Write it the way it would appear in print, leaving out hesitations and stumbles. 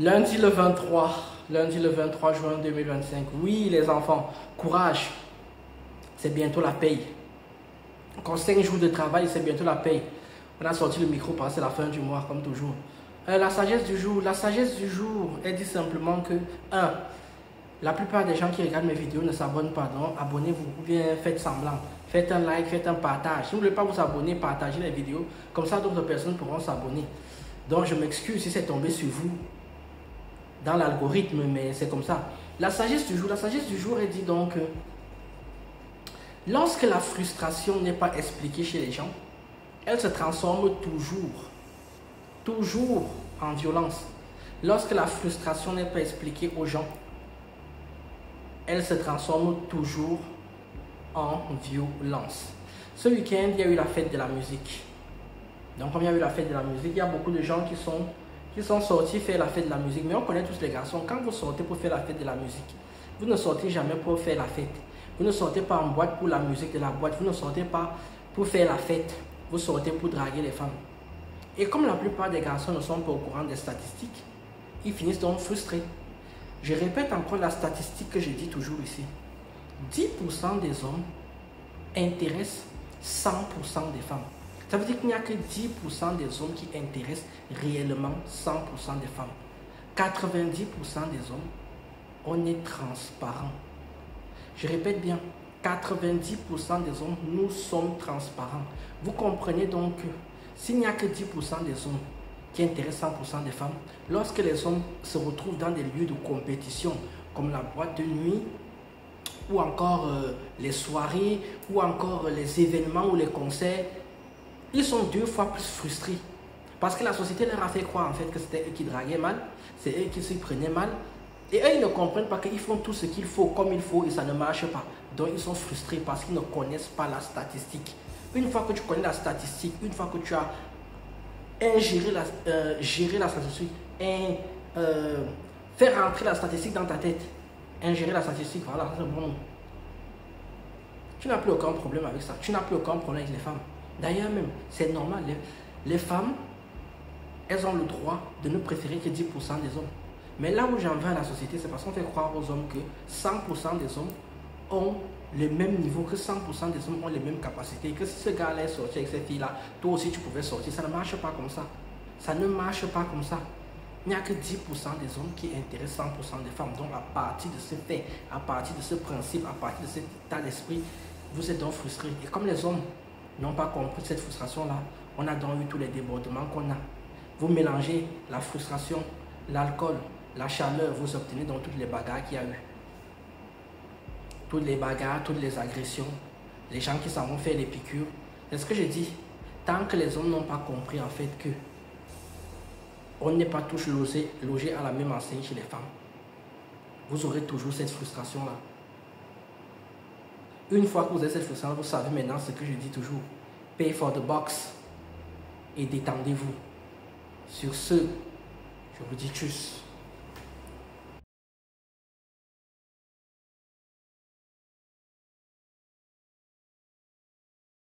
Lundi le 23, lundi le 23 juin 2025. Oui, les enfants, courage. C'est bientôt la paye. Encore 5 jours de travail, c'est bientôt la paye. On a sorti le micro parce que c'est la fin du mois, comme toujours. La sagesse du jour. La sagesse du jour, elle dit simplement que, 1. La plupart des gens qui regardent mes vidéos ne s'abonnent pas. Donc, abonnez-vous ou bien faites semblant. Faites un like, faites un partage. Si vous ne voulez pas vous abonner, partagez les vidéos. Comme ça, d'autres personnes pourront s'abonner. Donc, je m'excuse si c'est tombé sur vous dans l'algorithme, mais c'est comme ça. La sagesse du jour, elle dit donc lorsque la frustration n'est pas expliquée chez les gens, elle se transforme toujours en violence. Lorsque la frustration n'est pas expliquée aux gens, elle se transforme toujours en violence. Ce week-end, il y a eu la fête de la musique. Donc, comme il y a eu la fête de la musique, il y a beaucoup de gens qui sont sortis faire la fête de la musique. Mais on connaît tous les garçons, quand vous sortez pour faire la fête de la musique, vous ne sortez jamais pour faire la fête. Vous ne sortez pas en boîte pour la musique de la boîte. Vous ne sortez pas pour faire la fête. Vous sortez pour draguer les femmes. Et comme la plupart des garçons ne sont pas au courant des statistiques, ils finissent donc frustrés. Je répète encore la statistique que je dis toujours ici. 10% des hommes intéressent 100% des femmes. Ça veut dire qu'il n'y a que 10% des hommes qui intéressent réellement 100% des femmes. 90% des hommes, on est transparent. Je répète bien, 90% des hommes, nous sommes transparents. Vous comprenez donc que s'il n'y a que 10% des hommes qui intéressent 100% des femmes, lorsque les hommes se retrouvent dans des lieux de compétition, comme la boîte de nuit, ou encore les soirées, ou encore les événements ou les concerts, ils sont 2 fois plus frustrés. Parce que la société leur a fait croire en fait que c'était eux qui draguaient mal, c'est eux qui s'y prenaient mal. Et eux, ils ne comprennent pas qu'ils font tout ce qu'il faut comme il faut et ça ne marche pas. Donc ils sont frustrés parce qu'ils ne connaissent pas la statistique. Une fois que tu connais la statistique, une fois que tu as géré la statistique, faire rentrer la statistique dans ta tête, ingérer la statistique, voilà, c'est bon. Tu n'as plus aucun problème avec ça. Tu n'as plus aucun problème avec les femmes. D'ailleurs même, c'est normal. Les femmes, elles ont le droit de ne préférer que 10% des hommes. Mais là où j'en veux à la société, c'est parce qu'on fait croire aux hommes que 100% des hommes ont le même niveau, que 100% des hommes ont les mêmes capacités. Que si ce gars-là est sorti avec cette fille-là, toi aussi tu pouvais sortir. Ça ne marche pas comme ça. Ça ne marche pas comme ça. Il n'y a que 10% des hommes qui intéressent 100% des femmes. Donc à partir de ce fait, à partir de ce principe, à partir de cet état d'esprit, vous êtes donc frustrés. Et comme les hommes n'ont pas compris cette frustration-là, on a donc eu tous les débordements qu'on a. Vous mélangez la frustration, l'alcool, la chaleur, vous obtenez donc toutes les bagarres qu'il y a eu. Toutes les bagarres, toutes les agressions, les gens qui s'en vont faire les piqûres. C'est ce que je dis. Tant que les hommes n'ont pas compris en fait que on n'est pas tous logés à la même enseigne chez les femmes, vous aurez toujours cette frustration-là. Une fois que vous avez cette frustration, vous savez maintenant ce que je dis toujours. Pay for the box et détendez-vous. Sur ce, je vous dis tchuss.